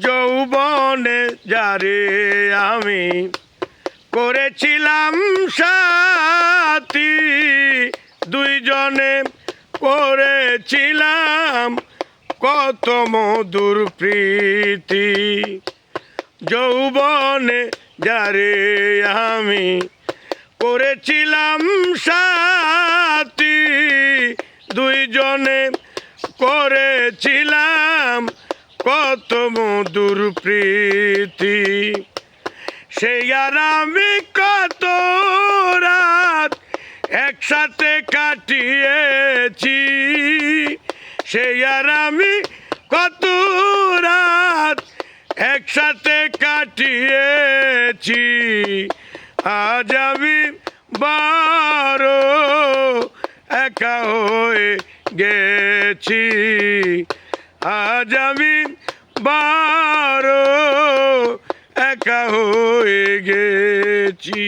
যৌবনে যারে আমি করেছিলাম সাথী, দুইজনে করেছিলাম কত মধুর প্রীতি। যৌবনে যারে আমি করেছিলাম সাথী, দুইজনে করেছিলাম কত মধুর প্রীতি। সেই আর আমি কত রাত একসাথে কাটিয়েছি, সেই আর আমি কত রাত একসাথে কাটিয়েছি। আজ আমি বড় একা হয়ে গেছি, আজ আমি বড় একা হয়ে গেছি।